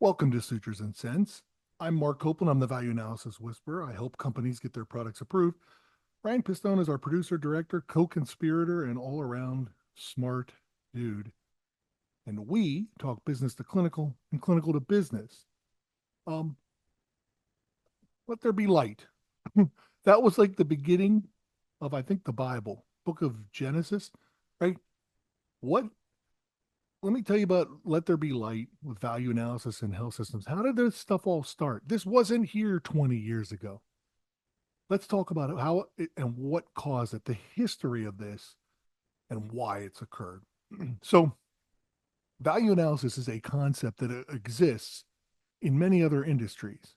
Welcome to Sutures and Cents. I'm Mark Copeland. I'm the Value Analysis Whisperer. I help companies get their products approved. Ryan Pistone is our producer, director, co-conspirator, and all-around smart dude. And we talk business to clinical and clinical to business. Um, Let there be light. That was like the beginning of, I think, the Bible, book of Genesis, right? What Let me tell you about Let There Be Light with value analysis and health systems. How did this stuff all start? This wasn't here 20 years ago. Let's talk about how it, and what caused it, the history of this, and why it's occurred. So, value analysis is a concept that exists in many other industries.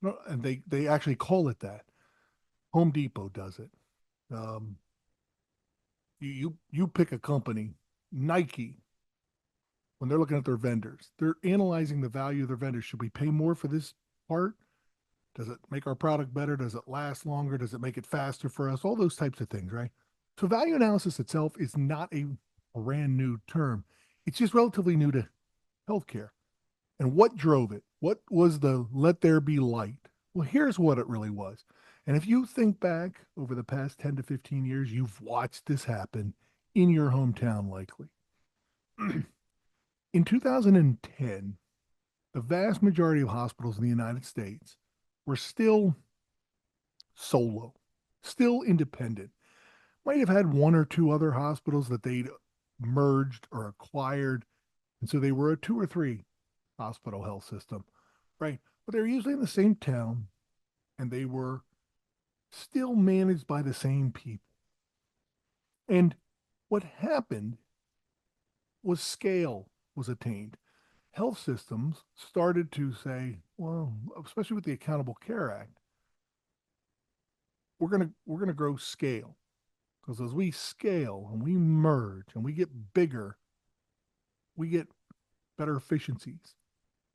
No, and they actually call it that. Home Depot does it. Um, you pick a company, Nike, when they're looking at their vendors, they're analyzing the value of their vendors. Should we pay more for this part? Does it make our product better? Does it last longer? Does it make it faster for us? All those types of things, right? So value analysis itself is not a brand new term. It's just relatively new to healthcare. And what drove it? What was the let there be light? Well, here's what it really was. And if you think back over the past 10 to 15 years, you've watched this happen in your hometown, likely. In 2010, the vast majority of hospitals in the United States were still solo, still independent. Might have had one or two other hospitals that they'd merged or acquired. And so they were a two or three hospital health system, right? But they were usually in the same town and they were still managed by the same people. And what happened was scale was attained. Health systems started to say, well, especially with the Accountable Care Act, we're gonna grow scale because as we scale and we merge and we get bigger, we get better efficiencies,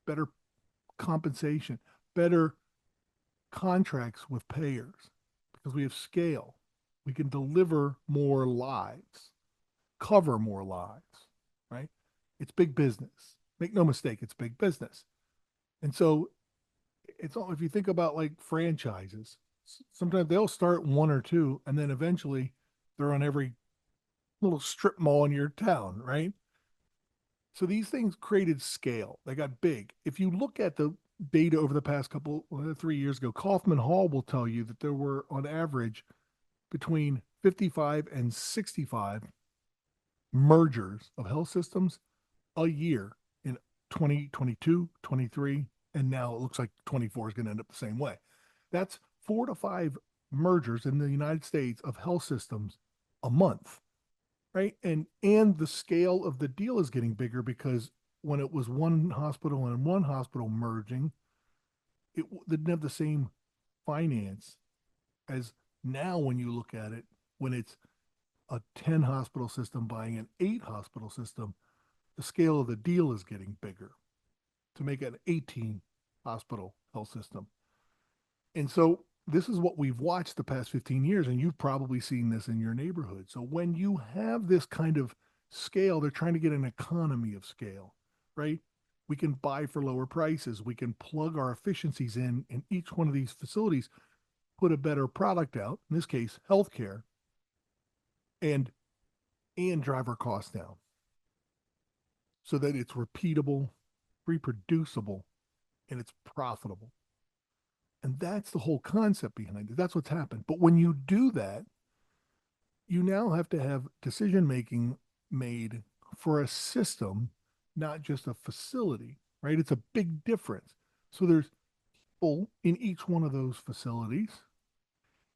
better compensation, better contracts with payers because we have scale. We can deliver more lives, cover more lives, right? It's big business. Make no mistake, it's big business. And so it's all, if you think about like franchises, sometimes they'll start one or two and then eventually they're on every little strip mall in your town, right? So these things created scale. They got big. If you look at the data over the past couple, 3 years ago, Kaufman Hall will tell you that there were on average between 55 and 65 mergers of health systems a year in 2022, 23, and now it looks like 24 is going to end up the same way. That's 4 to 5 mergers in the United States of health systems a month, right? And the scale of the deal is getting bigger because when it was one hospital and one hospital merging, it didn't have the same finance as now when you look at it when it's a 10 hospital system buying an 8 hospital system, the scale of the deal is getting bigger to make an 18 hospital health system. And so this is what we've watched the past 15 years, and you've probably seen this in your neighborhood. So when you have this kind of scale, they're trying to get an economy of scale, right? We can buy for lower prices. We can plug our efficiencies in each one of these facilities, put a better product out, in this case, healthcare, and drive our costs down so that it's repeatable, reproducible, and it's profitable. And that's the whole concept behind it. That's what's happened. But when you do that, you now have to have decision making made for a system, not just a facility, right? It's a big difference. So there's people in each one of those facilities,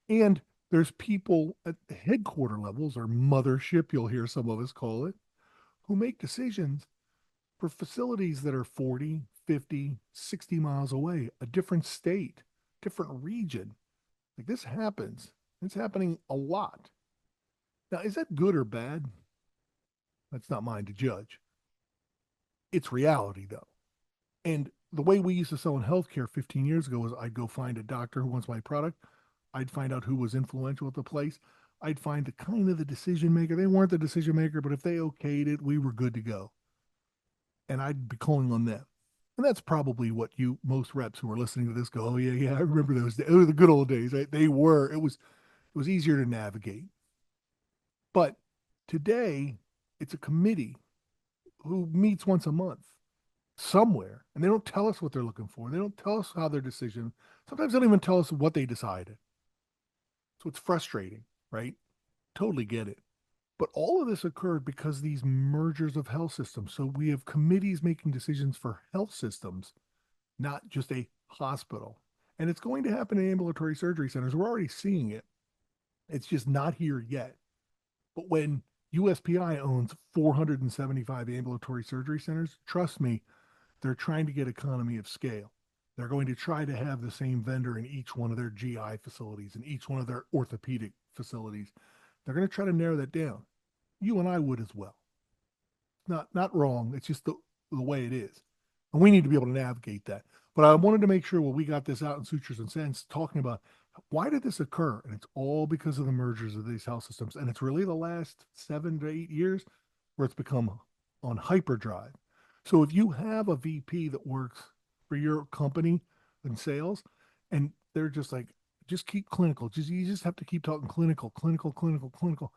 and there's people at the headquarter levels or mothership, you'll hear some of us call it, who make decisions for facilities that are 40, 50, 60 miles away, a different state, different region. Like this happens. It's happening a lot. Now, is that good or bad? That's not mine to judge. It's reality, though. And the way we used to sell in healthcare 15 years ago was I'd go find a doctor who wants my product. I'd find out who was influential at the place. I'd find the kind of the decision maker. They weren't the decision maker, but if they okayed it, we were good to go. And I'd be calling on them. And that's probably what you most reps who are listening to this go, oh yeah, yeah, I remember those days. It was the good old days, right? They were. It was easier to navigate. But today, it's a committee who meets once a month somewhere, and they don't tell us what they're looking for. They don't tell us how their decision. Sometimes they don't even tell us what they decided. So it's frustrating, right? Totally get it. But all of this occurred because these mergers of health systems. So we have committees making decisions for health systems, not just a hospital. And it's going to happen in ambulatory surgery centers. We're already seeing it. It's just not here yet. But when USPI owns 475 ambulatory surgery centers, trust me, they're trying to get economy of scale. They're going to try to have the same vendor in each one of their GI facilities and each one of their orthopedic facilities. They're going to try to narrow that down. You and I would as well. Not wrong. It's just the way it is. And we need to be able to navigate that. But I wanted to make sure when we got this out in Sutures and Cents talking about why did this occur? And it's all because of the mergers of these health systems. And it's really the last 7 to 8 years where it's become on hyperdrive. So if you have a VP that works for your company in sales and they're just like, just keep clinical, you just have to keep talking clinical, clinical, clinical, clinical.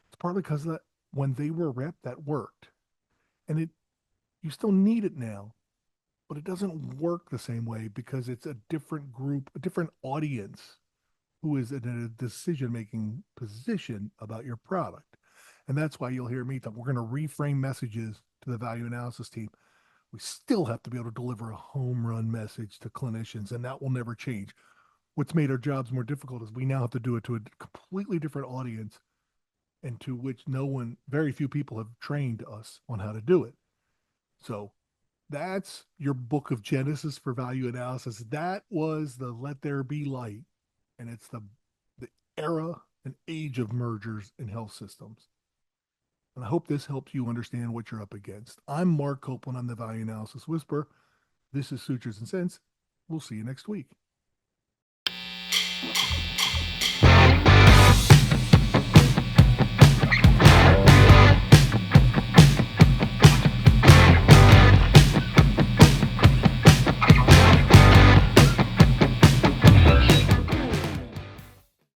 It's partly because that when they were a rep, that worked. And it you still need it now, but it doesn't work the same way because it's a different group, a different audience who is in a decision making position about your product. And that's why you'll hear me talk. We're going to reframe messages to the value analysis team. We still have to be able to deliver a home run message to clinicians, and that will never change. What's made our jobs more difficult is we now have to do it to a completely different audience and to which very few people have trained us on how to do it. So that's your book of Genesis for value analysis. That was the let there be light. And it's the era and age of mergers in health systems. And I hope this helps you understand what you're up against. I'm Mark Copeland. I'm the Value Analysis Whisperer. This is Sutures and Cents. We'll see you next week.